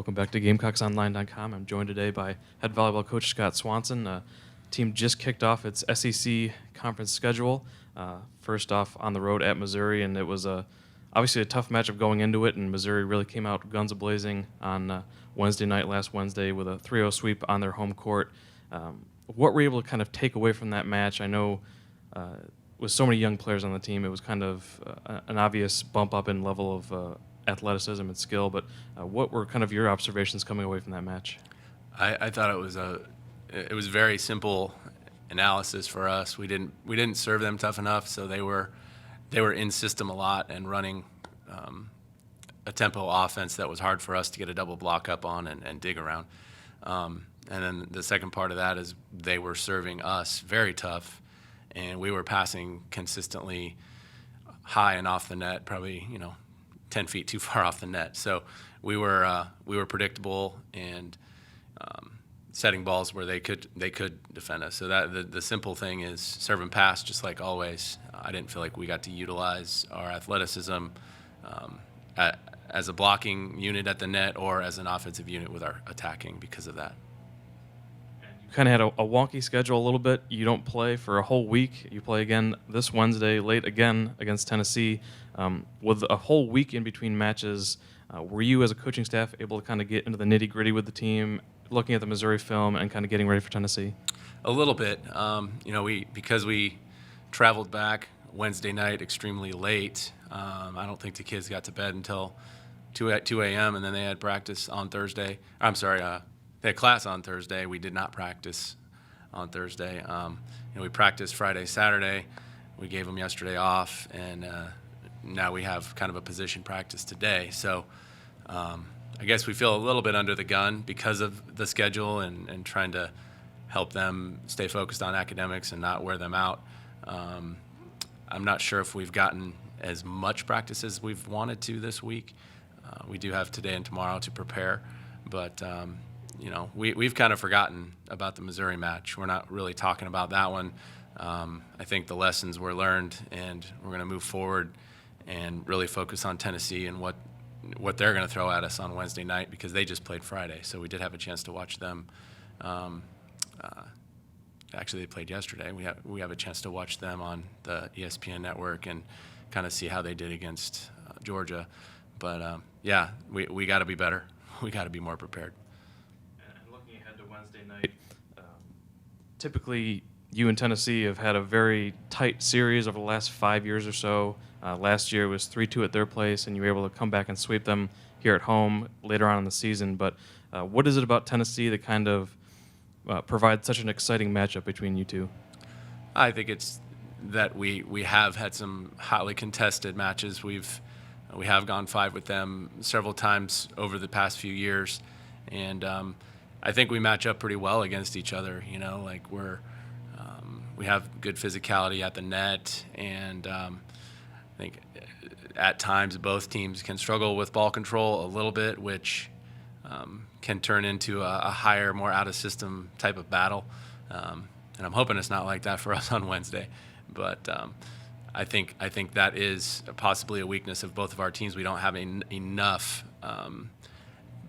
Welcome back to GamecocksOnline.com. I'm joined today by head volleyball coach Scott Swanson. Team just kicked off its SEC conference schedule. First off on the road at Missouri, and it was obviously a tough matchup going into it, and Missouri really came out guns a-blazing on Wednesday night, last Wednesday, with a 3-0 sweep on their home court. What were you able to kind of take away from that match? I know with so many young players on the team, it was kind of an obvious bump up in level of athleticism and skill, but what were kind of your observations coming away from that match? I thought it was very simple analysis for us. We didn't serve them tough enough, so they were in system a lot and running a tempo offense that was hard for us to get a double block up on and dig around. And then the second part of that is they were serving us very tough, and we were passing consistently high and off the net, probably 10 feet too far off the net. So we were predictable and setting balls where they could defend us. So that the simple thing is serve and pass, just like always. I didn't feel like we got to utilize our athleticism as a blocking unit at the net or as an offensive unit with our attacking because of that. You kind of had a wonky schedule a little bit. You don't play for a whole week. You play again this Wednesday late again against Tennessee. With a whole week in between matches, were you as a coaching staff able to kind of get into the nitty-gritty with the team, looking at the Missouri film and kind of getting ready for Tennessee? A little bit. Because we traveled back Wednesday night extremely late, I don't think the kids got to bed until 2 a.m., and then they had practice on Thursday. They had class on Thursday. We did not practice on Thursday. We practiced Friday, Saturday. We gave them yesterday off, and now we have kind of a position practice today. So I guess we feel a little bit under the gun because of the schedule and trying to help them stay focused on academics and not wear them out. I'm not sure if we've gotten as much practice as we've wanted to this week. We do have today and tomorrow to prepare, but we've kind of forgotten about the Missouri match. We're not really talking about that one. I think the lessons were learned, and we're going to move forward and really focus on Tennessee and what they're going to throw at us on Wednesday night, because they just played Friday, so we did have a chance to watch them. Actually, they played yesterday. We have a chance to watch them on the ESPN network and kind of see how they did against Georgia. But we got to be better. We got to be more prepared. And looking ahead to Wednesday night, typically you and Tennessee have had a very tight series over the last 5 years or so. Last year it was 3-2 at their place, and you were able to come back and sweep them here at home later on in the season. But what is it about Tennessee that kind of provides such an exciting matchup between you two? I think it's that we have had some hotly contested matches. We have gone 5 with them several times over the past few years, and I think we match up pretty well against each other. We have good physicality at the net, and I think at times both teams can struggle with ball control a little bit, which can turn into a higher, more out-of-system type of battle. And I'm hoping it's not like that for us on Wednesday. But I think that is possibly a weakness of both of our teams. We don't have enough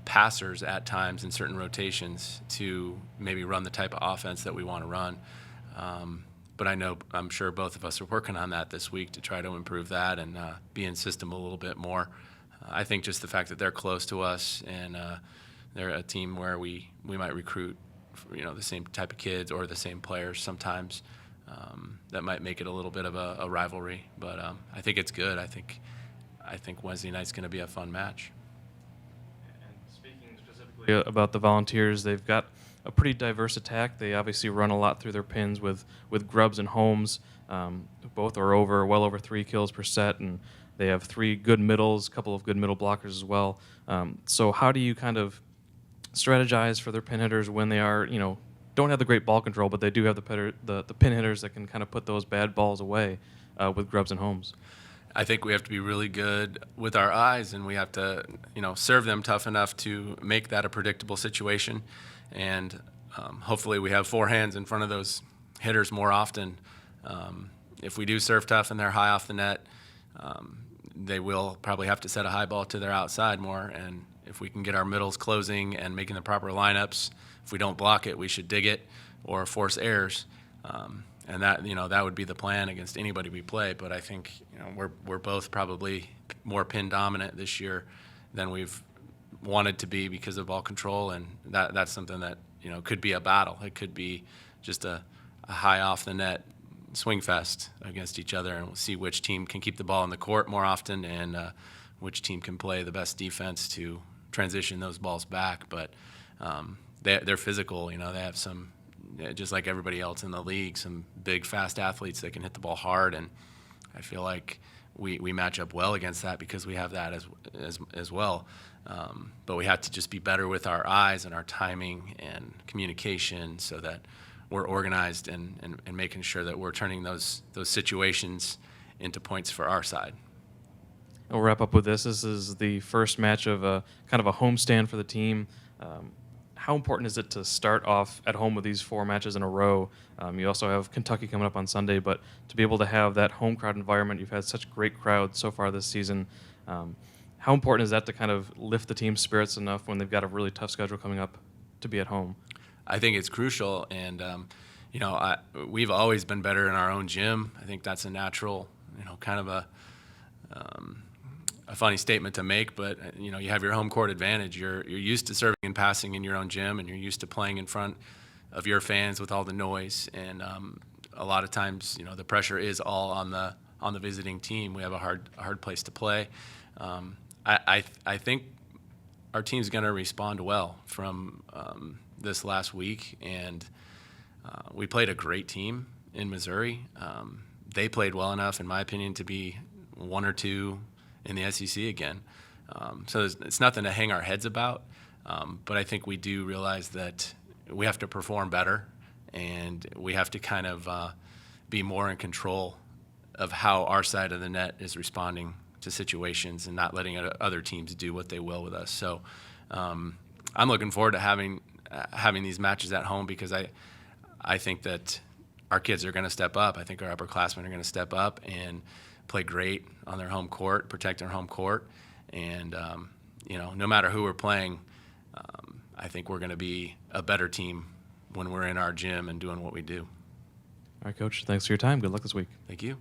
passers at times in certain rotations to maybe run the type of offense that we want to run. But I'm sure both of us are working on that this week to try to improve that and be in system a little bit more. I think just the fact that they're close to us and they're a team where we might recruit, the same type of kids or the same players sometimes. That might make it a little bit of a rivalry, but I think it's good. I think Wednesday night's going to be a fun match. And speaking specifically about the Volunteers, they've got a pretty diverse attack. They obviously run a lot through their pins with Grubbs and Holmes. Both are well over 3 kills per set, and they have 3 good middles, a couple of good middle blockers as well. So how do you kind of strategize for their pin hitters when they are, don't have the great ball control, but they do have the pin hitters that can kind of put those bad balls away with Grubbs and Holmes? I think we have to be really good with our eyes, and we have to, serve them tough enough to make that a predictable situation. And hopefully we have 4 hands in front of those hitters more often. If we do serve tough and they're high off the net, they will probably have to set a high ball to their outside more. And if we can get our middles closing and making the proper lineups, if we don't block it, we should dig it or force errors. And that, that would be the plan against anybody we play. But I think, we're both probably more pin dominant this year than we've wanted to be because of ball control, and that's something that could be a battle. It could be just a high off the net swing fest against each other, and we'll see which team can keep the ball in the court more often and which team can play the best defense to transition those balls back. But they're physical. They have some, just like everybody else in the league, some big, fast athletes that can hit the ball hard, and I feel like we match up well against that because we have that as well. But we have to just be better with our eyes and our timing and communication so that we're organized and making sure that we're turning those situations into points for our side. We'll wrap up with this. This is the first match of a kind of a homestand for the team. How important is it to start off at home with these 4 matches in a row? You also have Kentucky coming up on Sunday, but to be able to have that home crowd environment, you've had such great crowds so far this season. How important is that to kind of lift the team's spirits enough when they've got a really tough schedule coming up to be at home? I think it's crucial, and we've always been better in our own gym. I think that's a natural, kind of a funny statement to make, but you have your home court advantage. You're used to serving and passing in your own gym, and you're used to playing in front of your fans with all the noise. And a lot of times, the pressure is all on the visiting team. We have a hard place to play. I think our team's going to respond well from this last week, and we played a great team in Missouri. They played well enough, in my opinion, to be 1 or 2 in the SEC again. So it's nothing to hang our heads about, but I think we do realize that we have to perform better, and we have to kind of be more in control of how our side of the net is responding to situations and not letting other teams do what they will with us. So I'm looking forward to having these matches at home because I think that our kids are going to step up. I think our upperclassmen are going to step up and play great on their home court, protect their home court, and no matter who we're playing, I think we're going to be a better team when we're in our gym and doing what we do. All right, Coach, thanks for your time. Good luck this week. Thank you.